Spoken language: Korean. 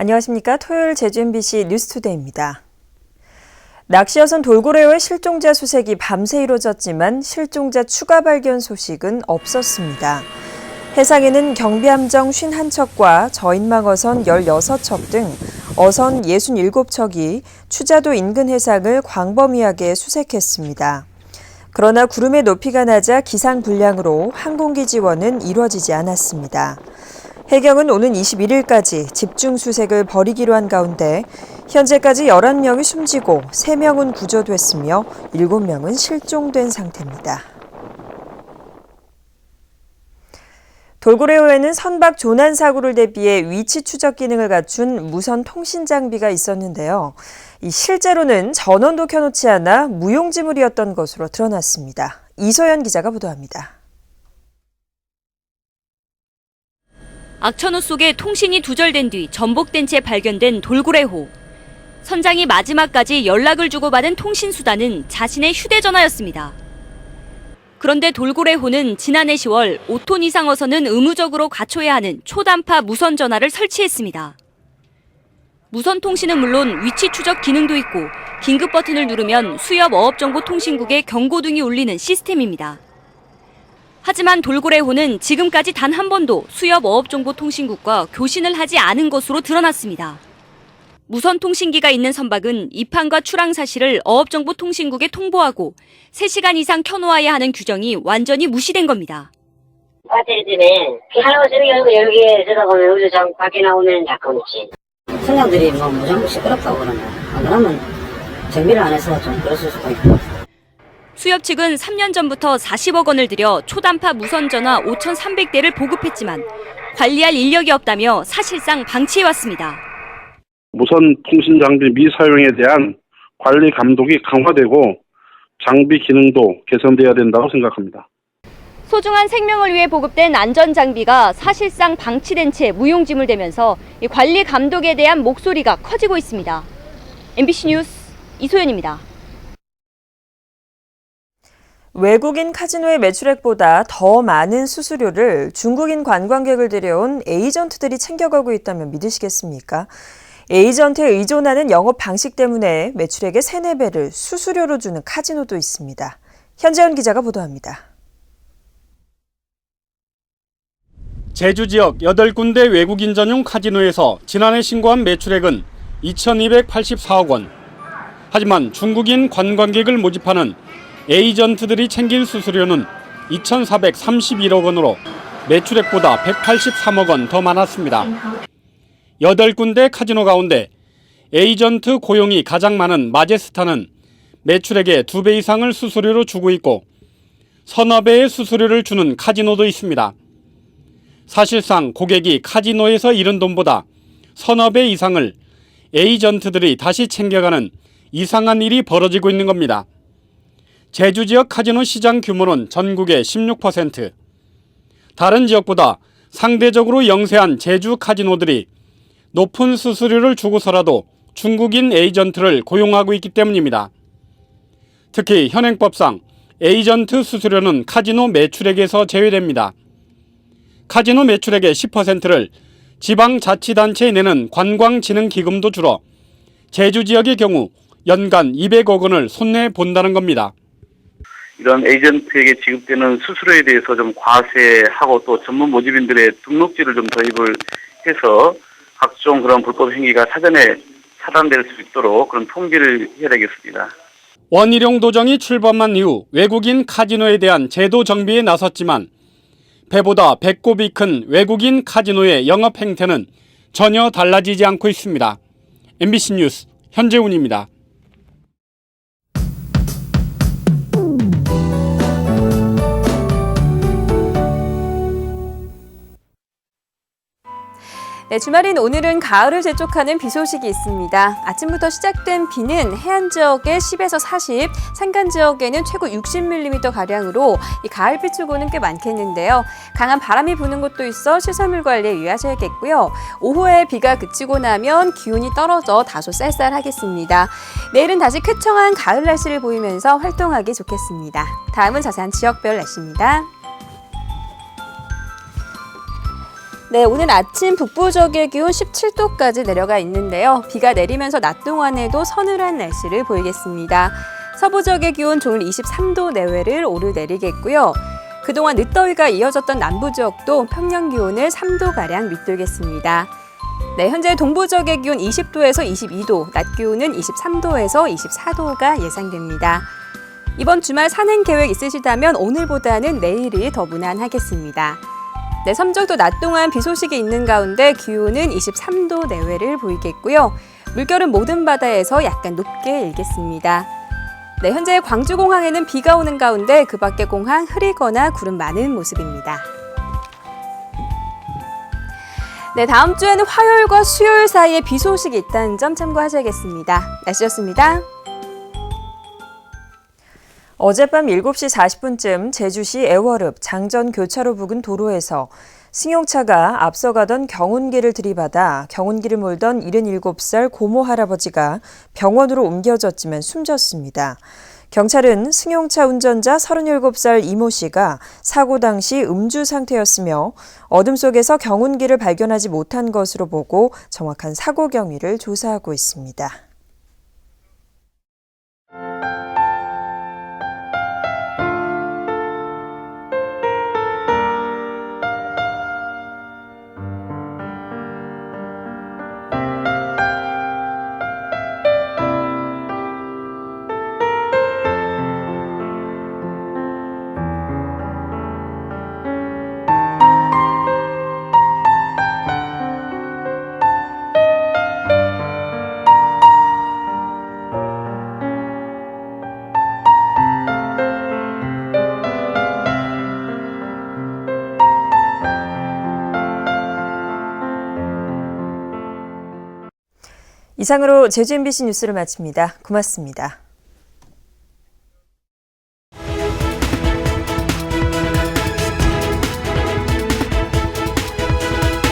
안녕하십니까. 토요일 제주 MBC 뉴스투데이입니다. 낚시어선 돌고래어의 실종자 수색이 밤새 이루어졌지만 실종자 추가 발견 소식은 없었습니다. 해상에는 경비함정 51척과 저인망어선 16척 등 어선 67척이 추자도 인근 해상을 광범위하게 수색했습니다. 그러나 구름의 높이가 낮아 기상 불량으로 항공기 지원은 이루어지지 않았습니다. 해경은 오는 21일까지 집중 수색을 벌이기로 한 가운데 현재까지 11명이 숨지고 3명은 구조됐으며 7명은 실종된 상태입니다. 돌고래어에는 선박 조난 사고를 대비해 위치 추적 기능을 갖춘 무선 통신 장비가 있었는데요. 실제로는 전원도 켜놓지 않아 무용지물이었던 것으로 드러났습니다. 이소연 기자가 보도합니다. 악천후 속에 통신이 두절된 뒤 전복된 채 발견된 돌고래호. 선장이 마지막까지 연락을 주고받은 통신수단은 자신의 휴대전화였습니다. 그런데 돌고래호는 지난해 10월 5톤 이상 어선은 의무적으로 갖춰야 하는 초단파 무선전화를 설치했습니다. 무선통신은 물론 위치 추적 기능도 있고 긴급 버튼을 누르면 수협어업정보통신국에 경고등이 울리는 시스템입니다. 하지만 돌고래호는 지금까지 단 한 번도 수협어업정보통신국과 교신을 하지 않은 것으로 드러났습니다. 무선통신기가 있는 선박은 입항과 출항 사실을 어업정보통신국에 통보하고 3시간 이상 켜놓아야 하는 규정이 완전히 무시된 겁니다. 배터리 때문에 하나가 쓰는 게 아니고 여기에 들어가면 여기서 밖에 나오면 약간 없지. 선장들이 무조건 시끄럽다고 그러면 안 그러면 정비를 안 해서 좀 그랬을 수가 있고. 수협 측은 3년 전부터 40억 원을 들여 초단파 무선전화 5,300대를 보급했지만 관리할 인력이 없다며 사실상 방치해왔습니다. 무선 통신 장비 미사용에 대한 관리 감독이 강화되고 장비 기능도 개선돼야 된다고 생각합니다. 소중한 생명을 위해 보급된 안전장비가 사실상 방치된 채 무용지물되면서 관리 감독에 대한 목소리가 커지고 있습니다. MBC 뉴스 이소연입니다. 외국인 카지노의 매출액보다 더 많은 수수료를 중국인 관광객을 들여온 에이전트들이 챙겨가고 있다면 믿으시겠습니까? 에이전트에 의존하는 영업 방식 때문에 매출액의 3-4배를 수수료로 주는 카지노도 있습니다. 현재현 기자가 보도합니다. 제주 지역 8군데 외국인 전용 카지노에서 지난해 신고한 매출액은 2,284억 원. 하지만 중국인 관광객을 모집하는 에이전트들이 챙긴 수수료는 2,431억 원으로 매출액보다 183억 원 더 많았습니다. 8군데 카지노 가운데 에이전트 고용이 가장 많은 마제스타는 매출액의 2배 이상을 수수료로 주고 있고 서너 배의 수수료를 주는 카지노도 있습니다. 사실상 고객이 카지노에서 잃은 돈보다 서너 배 이상을 에이전트들이 다시 챙겨가는 이상한 일이 벌어지고 있는 겁니다. 제주 지역 카지노 시장 규모는 전국의 16%. 다른 지역보다 상대적으로 영세한 제주 카지노들이 높은 수수료를 주고서라도 중국인 에이전트를 고용하고 있기 때문입니다. 특히 현행법상 에이전트 수수료는 카지노 매출액에서 제외됩니다. 카지노 매출액의 10%를 지방자치단체에 내는 관광진흥기금도 줄어 제주 지역의 경우 연간 200억 원을 손해본다는 겁니다. 이런 에이전트에게 지급되는 수수료에 대해서 좀 과세하고 또 전문 모집인들의 등록지를 좀 도입을 해서 각종 그런 불법 행위가 사전에 차단될 수 있도록 그런 통지를 해야 되겠습니다. 원희룡 도정이 출범한 이후 외국인 카지노에 대한 제도 정비에 나섰지만 배보다 배꼽이 큰 외국인 카지노의 영업 행태는 전혀 달라지지 않고 있습니다. MBC 뉴스 현재훈입니다. 네, 주말인 오늘은 가을을 재촉하는 비 소식이 있습니다. 아침부터 시작된 비는 해안 지역에 10에서 40, 산간 지역에는 최고 60mm가량으로 이 가을 비추고는 꽤 많겠는데요. 강한 바람이 부는 곳도 있어 시설물 관리에 유의하셔야겠고요. 오후에 비가 그치고 나면 기온이 떨어져 다소 쌀쌀하겠습니다. 내일은 다시 쾌청한 가을 날씨를 보이면서 활동하기 좋겠습니다. 다음은 자세한 지역별 날씨입니다. 네, 오늘 아침 북부 지역의 기온 17도까지 내려가 있는데요. 비가 내리면서 낮 동안에도 서늘한 날씨를 보이겠습니다. 서부 지역의 기온 오늘 23도 내외를 오르내리겠고요. 그동안 늦더위가 이어졌던 남부 지역도 평년 기온을 3도가량 밑돌겠습니다. 네, 현재 동부 지역의 기온 20도에서 22도, 낮 기온은 23도에서 24도가 예상됩니다. 이번 주말 산행 계획 있으시다면 오늘보다는 내일이 더 무난하겠습니다. 네, 섬적도 낮 동안 비 소식이 있는 가운데 기온은 23도 내외를 보이겠고요. 물결은 모든 바다에서 약간 높게 일겠습니다. 네, 현재 광주공항에는 비가 오는 가운데 그 밖의 공항 흐리거나 구름 많은 모습입니다. 네, 다음 주에는 화요일과 수요일 사이에 비 소식이 있다는 점 참고하셔야겠습니다. 날씨였습니다. 어젯밤 7시 40분쯤 제주시 애월읍 장전 교차로 부근 도로에서 승용차가 앞서가던 경운기를 들이받아 경운기를 몰던 77살 고모 할아버지가 병원으로 옮겨졌지만 숨졌습니다. 경찰은 승용차 운전자 37살 이모 씨가 사고 당시 음주 상태였으며 어둠 속에서 경운기를 발견하지 못한 것으로 보고 정확한 사고 경위를 조사하고 있습니다. 이상으로 제주 MBC 뉴스를 마칩니다. 고맙습니다.